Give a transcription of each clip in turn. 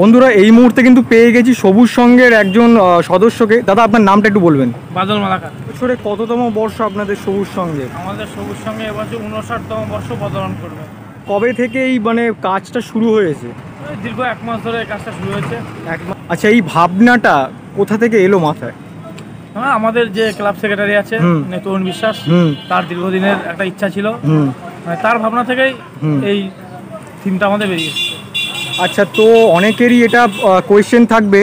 বন্ধুরা এই মুহূর্তে কিন্তু পেয়ে গেছি সবুজ সংঘের একজন সদস্যকে। দাদা আপনার নামটা একটু বলবেন। বাদল মালাকার। বছরে কততম বর্ষ আপনাদের সবুজ সংঘে? আমাদের সবুজ সংঘে এবছর 59তম বর্ষ পালন করবে। কবে থেকে এই মানে কাজটা শুরু হয়েছে? দীর্ঘ 1 মাস ধরে এই কাজটা শুরু হয়েছে। আচ্ছা, এই ভাবনাটা কোথা থেকে এলো মাথায়? হ্যাঁ, আমাদের যে ক্লাব সেক্রেটারি আছে তরুণ বিশ্বাস, তার দীর্ঘদিনের একটা ইচ্ছা ছিল, তার ভাবনা থেকেই এই থিমটা আমাদের বেরিয়েছে। আচ্ছা, তো অনেকেরই এটা কোয়েশ্চেন থাকবে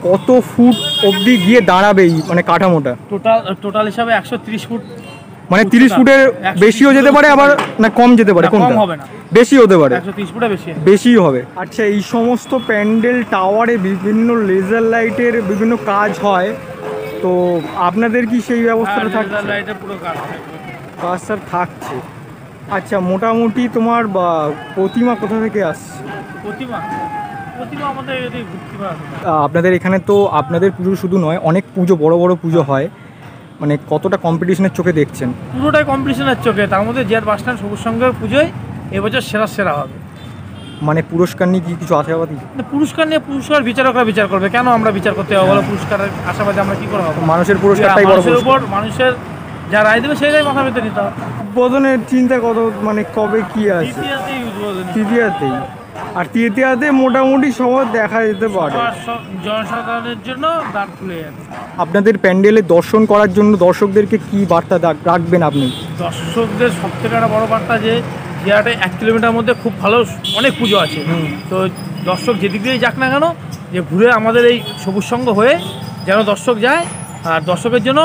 কত ফুট অবধি গিয়ে দাঁড়াবে এই মানে কাঠামোটা? টোটাল হিসাবে 130 ফুট, মানে 30 ফুটের বেশিও যেতে পারে আবার না কম যেতে পারে? কোনটা কম হবে না, বেশি হতে পারে? 130 ফুটে বেশি হবে। আচ্ছা, এই সমস্ত প্যান্ডেল টাওয়ারে বিভিন্ন লেজার লাইটের বিভিন্ন কাজ হয়, তো আপনাদের কি সেই ব্যবস্থাটা থাকছে? লাইটের পুরো কাজ স্যার থাকছে। আচ্ছা, মোটামুটি তোমার প্রতিমা কোথা থেকে আসছে? প্রতিমা আমাদের আপনাদের এখানে তো আপনাদের পুজো শুধু নয়, অনেক পুজো বড় বড় পুজো হয়, মানে কতটা কম্পিটিশনের চোখে দেখছেন? পুরোটাই কম্পিটিশনের চোখে। তার মধ্যে জিয়ার বাস স্ট্যান্ড সবুজ সংঘের পুজোয় এবছর সেরা হবে। মানে পুরস্কার নিয়ে কি কিছু আশাবাদী? পুরস্কার নিয়ে বিচারকরা বিচার করবে, কেন আমরা বিচার করতে হবে বলো? পুরস্কারের আশাবাদী আমরা কি করে হবে? মানুষের পুরস্কারটাই বড়। মানুষের যা রায় দেবে সেইটাই মাথা পেতে নিতে হবে। উদ্বোধনের চিন্তা কত, মানে কবে কি আছে? তৃতীয়াতেই। আর তৃতীয়াতে মোটামুটি সবার দেখা যেতে পারে, জনসাধারণের জন্য দ্বার খুলে যাবে। আপনাদের প্যান্ডেলে দর্শন করার জন্য দর্শকদেরকে কি বার্তা রাখবেন আপনি? দর্শকদের সব থেকে একটা বড় বার্তা যে জিয়াটে 1 কিলোমিটার মধ্যে খুব ভালো অনেক পুজো আছে, তো দর্শক যেদিক দিয়েই যাক না কেন, যে ঘুরে আমাদের এই সবুজ সংঘ হয়ে যেন দর্শক যায়। আর দর্শকের জন্য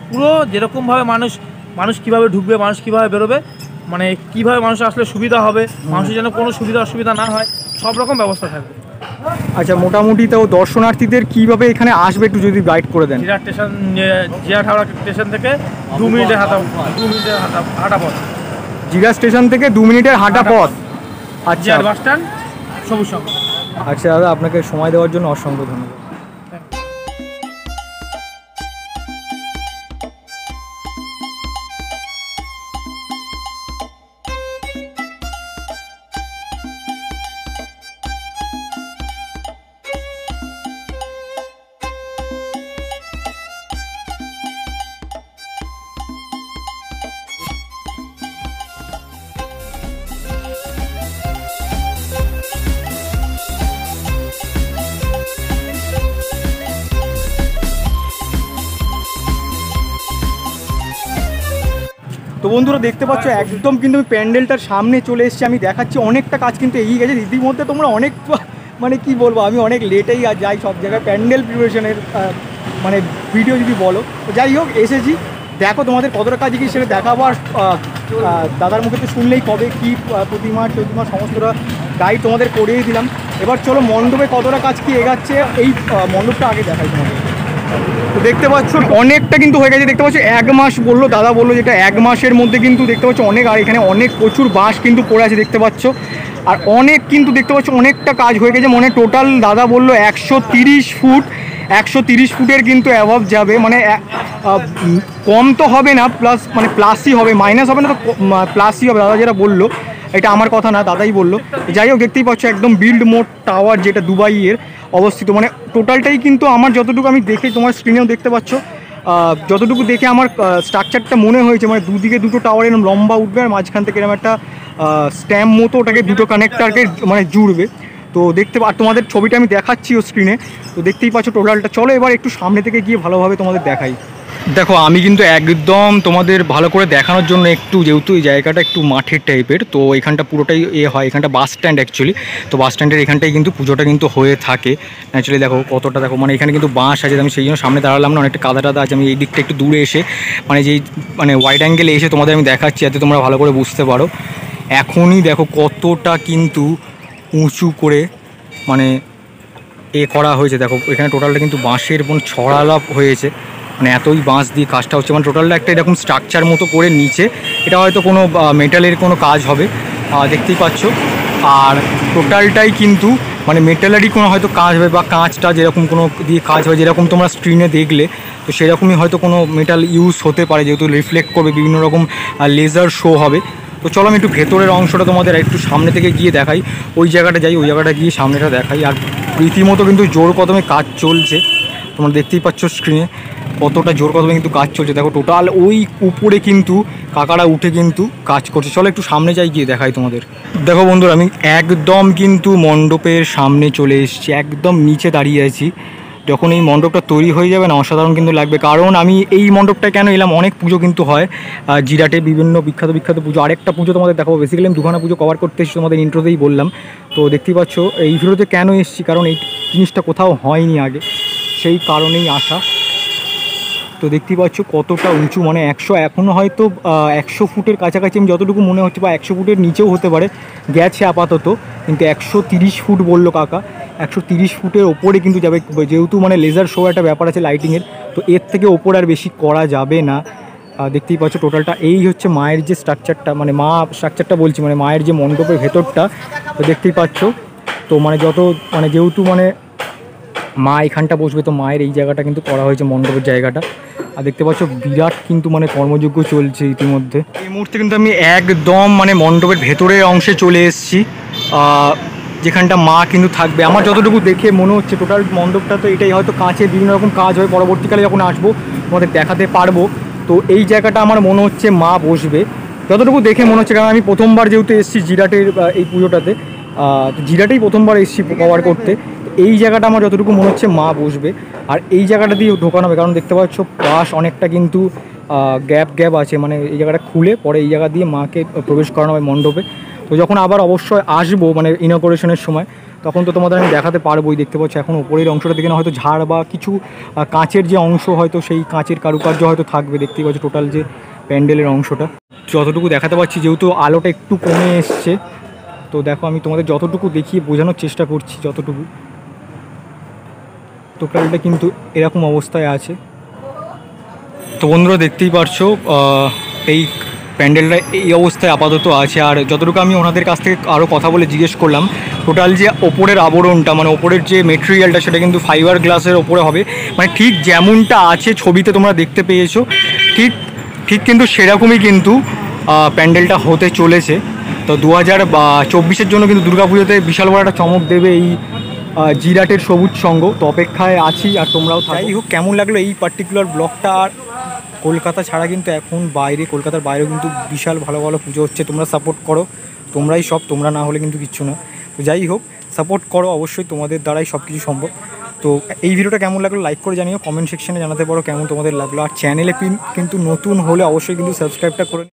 পুরো যেরকমভাবে মানুষ কীভাবে ঢুকবে, মানুষ কীভাবে বেরোবে, মানে কীভাবে মানুষ আসলে সুবিধা হবে, মানুষের যেন কোনো অসুবিধা না হয়, সব রকম ব্যবস্থা থাকবে। আচ্ছা, মোটামুটি তাও দর্শনার্থীদের কীভাবে এখানে আসবে একটু যদি গাইড করে দেন। জিয়া হাওড়া স্টেশন থেকে 2 মিনিটের হাঁটা পথ। জিয়া স্টেশন থেকে 2 মিনিটের হাঁটা পথ। আচ্ছা, বাস স্ট্যান্ড সবুজ সংঘ। আচ্ছা দাদা, আপনাকে সময় দেওয়ার জন্য অসংখ্য ধন্যবাদ। তো বন্ধুরা দেখতে পাচ্ছ একদম কিন্তু আমি প্যান্ডেলটার সামনে চলে এসেছি, আমি দেখাচ্ছি অনেকটা কাজ কিন্তু এগিয়ে গেছে ইতিমধ্যে। তোমরা অনেক মানে কি বলবো, আমি অনেক লেটেই যাই সব জায়গায় প্যান্ডেল প্রিপারেশনের মানে ভিডিও যদি বলো। তো যাই হোক, এসেছি, দেখো তোমাদের কতটা কাজ কি সেটা দেখাবো। আর দাদার মুখে তো শুনলেই কবে কী প্রতিমা সমস্তটা গাইড তোমাদের করিয়ে দিলাম। এবার চলো মণ্ডপে কতটা কাজ কি এগাচ্ছে, এই মণ্ডপটা আগে দেখাই তোমাদের। তো দেখতে পাচ্ছ অনেকটা কিন্তু হয়ে গেছে, দেখতে পাচ্ছ 1 মাস বললো দাদা, বললো যেটা 1 মাসের মধ্যে কিন্তু দেখতে পাচ্ছ অনেক। আর এখানে অনেক প্রচুর বাঁশ কিন্তু পড়ে আছে দেখতে পাচ্ছ, আর অনেক কিন্তু দেখতে পাচ্ছ অনেকটা কাজ হয়ে গেছে। মানে টোটাল দাদা বললো 130 ফুটের কিন্তু অ্যাভাব যাবে, মানে কম তো হবে না, প্লাসই হবে, মাইনাস হবে না, তো প্লাসই হবে দাদা যেটা বললো। এটা আমার কথা না, দাদাই বললো। যাই হোক, দেখতেই পাচ্ছ একদম বিল্ড মোড টাওয়ার যেটা দুবাইয়ের অবস্থিত, মানে টোটালটাই কিন্তু আমার যতটুকু আমি দেখে, তোমার স্ক্রিনেও দেখতে পাচ্ছ, যতটুকু দেখে আমার স্ট্রাকচারটা মনে হয়েছে, মানে দুদিকে দুটো টাওয়ার এরকম লম্বা উঠবে, আর মাঝখান থেকে এরকম একটা স্ট্যাম্প মতো ওটাকে দুটো কানেক্টারকে মানে জুড়বে। তো আর তোমাদের ছবিটা আমি দেখাচ্ছি ও স্ক্রিনে, তো দেখতেই পাচ্ছ টোটালটা। চলো এবার একটু সামনে থেকে গিয়ে ভালোভাবে তোমাদের দেখাই। দেখো আমি কিন্তু একদম তোমাদের ভালো করে দেখানোর জন্য একটু, যেহেতু এই জায়গাটা একটু মাঠের টাইপের, তো এখানটা পুরোটাই হয়, এখানটা বাস স্ট্যান্ড অ্যাকচুয়ালি। তো বাস স্ট্যান্ডের এখানটাই কিন্তু পুজোটা কিন্তু হয়ে থাকে অ্যাকচুয়ালি। দেখো কতটা, দেখো মানে এখানে কিন্তু বাঁশ আছে, আমি সেই জন্য সামনে দাঁড়ালাম না, অনেকটা কাদা টাদা আছে। আমি এই দিকটা একটু দূরে এসে মানে ওয়াইড অ্যাঙ্গেলে এসে তোমাদের আমি দেখাচ্ছি, যাতে তোমরা ভালো করে বুঝতে পারো। এখনই দেখো কতটা কিন্তু উঁচু করে মানে করা হয়েছে। দেখো এখানে টোটালটা কিন্তু বাঁশের ছড়ালাপ হয়েছে, মানে এতই বাঁশ দিয়ে কাজটা হচ্ছে, মানে টোটালটা একটা এরকম স্ট্রাকচার মতো করে নিচে, এটা হয়তো কোনো মেটালের কোনো কাজ হবে, দেখতেই পাচ্ছ। আর টোটালটাই কিন্তু মানে মেটালেরই কোনো হয়তো কাজ হবে, বা কাঁচটা যেরকম কোনো দিয়ে কাজ হয়, যেরকম তোমরা স্ক্রিনে দেখলে, তো সেরকমই হয়তো কোনো মেটাল ইউজ হতে পারে, যেহেতু রিফ্লেক্ট করবে, বিভিন্ন রকম লেজার শো হবে। তো চলো আমি একটু ভেতরের অংশটা তোমাদের একটু সামনে থেকে গিয়ে দেখাই, ওই জায়গাটা যাই, ওই জায়গাটা গিয়ে সামনেটা দেখাই। আর রীতিমতো কিন্তু জোর কদমে কাজ চলছে, তোমরা দেখতেই পাচ্ছ স্ক্রিনে কতটা জোর কদমে কিন্তু কাজ চলছে। দেখো টোটাল ওই উপরে কিন্তু কাকারা উঠে কিন্তু কাজ করছে। চলো একটু সামনে যাই, গিয়ে দেখাই তোমাদের। দেখো বন্ধুরা, আমি একদম কিন্তু মণ্ডপের সামনে চলে এসেছি, একদম নিচে দাঁড়িয়ে আছি। যখন এই মণ্ডপটা তৈরি হয়ে যাবে না, অসাধারণ কিন্তু লাগবে। কারণ আমি এই মণ্ডপটা কেন এলাম, অনেক পুজো কিন্তু হয় জিরাটে, বিভিন্ন বিখ্যাত বিখ্যাত পুজো। আরেকটা পুজো তোমাদের দেখাবো, বেসিক্যালি আমি দুখানা পুজো কভার করতে এসেছি, তোমাদের ইন্ট্রোতেই বললাম। তো দেখতেই পাচ্ছ এই ভিডিওতে কেন এসেছি, কারণ এই জিনিসটা কোথাও হয়নি আগে, সেই কারণেই আসা। তো দেখতেই পাচ্ছ কতটা উঁচু, মানে 100, এখনও হয়তো 100 ফুটের কাছাকাছি আমি যতটুকু মনে হচ্ছে, বা 100 ফুটের নিচেও হতে পারে, গেছে আপাতত। কিন্তু 130 ফুট বললো কাকা, 130 ফুটের ওপরে কিন্তু যাবে, যেহেতু মানে লেজার শো একটা ব্যাপার আছে লাইটিংয়ের, তো এর থেকে ওপর আর বেশি করা যাবে না। দেখতেই পাচ্ছ টোটালটা এই হচ্ছে মায়ের যে স্ট্রাকচারটা, মানে মা স্ট্রাকচারটা বলছি, মানে মায়ের যে মণ্ডপের ভেতরটা, তো দেখতেই পাচ্ছ। তো মানে যত মানে যেহেতু মানে মা এখানটা বসবে, তো মায়ের এই জায়গাটা কিন্তু করা হয়েছে মণ্ডপের জায়গাটা। আর দেখতে পাচ্ছ বিরাট কিন্তু মানে কর্মযজ্ঞ চলছে ইতিমধ্যে। এই মুহূর্তে কিন্তু আমি একদম মানে মণ্ডপের ভেতরের অংশে চলে এসেছি, যেখানটা মা কিন্তু থাকবে। আমার যতটুকু দেখে মনে হচ্ছে টোটাল মণ্ডপটা তো এটাই, হয়তো কাঁচের বিভিন্ন রকম কাজ হয়, পরবর্তীকালে যখন আসবো তোমাদের দেখাতে পারবো। তো এই জায়গাটা আমার মনে হচ্ছে মা বসবে, যতটুকু দেখে মনে হচ্ছে। কারণ আমি প্রথমবার যেহেতু এসেছি জিরাটের এই পুজোটাতে, তো জিরাটেই প্রথমবার এসেছি কভার করতে, এই জায়গাটা আমার যতটুকু মনে হচ্ছে মা বসবে। আর এই জায়গাটা দিয়ে ঢোকানো হবে, কারণ দেখতে পাচ্ছ পাশ অনেকটা কিন্তু গ্যাপ আছে, মানে এই জায়গাটা খুলে পরে এই জায়গা দিয়ে মাকে প্রবেশ করানো হবে মণ্ডপে। তো যখন আবার অবশ্যই আসবো মানে ইনঅপারেশনের সময়, তখন তো তোমাদের আমি দেখাতে পারবোই। দেখতে পাচ্ছ এখন ওপরের অংশটা দেখে না হয়তো ঝাড় বা কিছু কাঁচের যে অংশ, হয়তো সেই কাঁচের কারুকার্য হয়তো থাকবে। দেখতেই পাচ্ছ টোটাল যে প্যান্ডেলের অংশটা যতটুকু দেখাতে পাচ্ছি, যেহেতু আলোটা একটু কমে এসছে। তো দেখো আমি তোমাদের যতটুকু দেখিয়ে বোঝানোর চেষ্টা করছি, যতটুকু টোটালটা কিন্তু এরকম অবস্থায় আছে। তো বন্ধুরা দেখতেই পারছো এই প্যান্ডেলটা এই অবস্থায় আপাতত আছে। আর যতটুকু আমি ওনাদের কাছ থেকে আরও কথা বলে জিজ্ঞেস করলাম, টোটাল যে ওপরের আবরণটা, মানে ওপরের যে মেটেরিয়ালটা, সেটা কিন্তু ফাইবার গ্লাসের ওপরে হবে, মানে ঠিক যেমনটা আছে ছবিতে তোমরা দেখতে পেয়েছো, ঠিক কিন্তু সেরকমই কিন্তু প্যান্ডেলটা হতে চলেছে। তো 2024-এর জন্য কিন্তু দুর্গাপুজোতে বিশাল বড় একটা চমক দেবে এই জিরাটের সবুজ সঙ্গ। তো অপেক্ষায় আছি, আর তোমরাও। যাই হোক, কেমন লাগলো এই পার্টিকুলার ব্লগটা। আর কলকাতা ছাড়া কিন্তু এখন বাইরে, কলকাতার বাইরেও কিন্তু বিশাল ভালো ভালো পুজো হচ্ছে। তোমরা সাপোর্ট করো, তোমরাই সব, তোমরা না হলে কিন্তু কিচ্ছু না। তো যাই হোক, সাপোর্ট করো অবশ্যই, তোমাদের দ্বারাই সব কিছু সম্ভব। তো এই ভিডিওটা কেমন লাগলো লাইক করে জানিও, কমেন্ট সেকশনে জানাতে পারো কেমন তোমাদের লাগলো। আর চ্যানেলে কিন্তু নতুন হলে অবশ্যই কিন্তু সাবস্ক্রাইবটা করে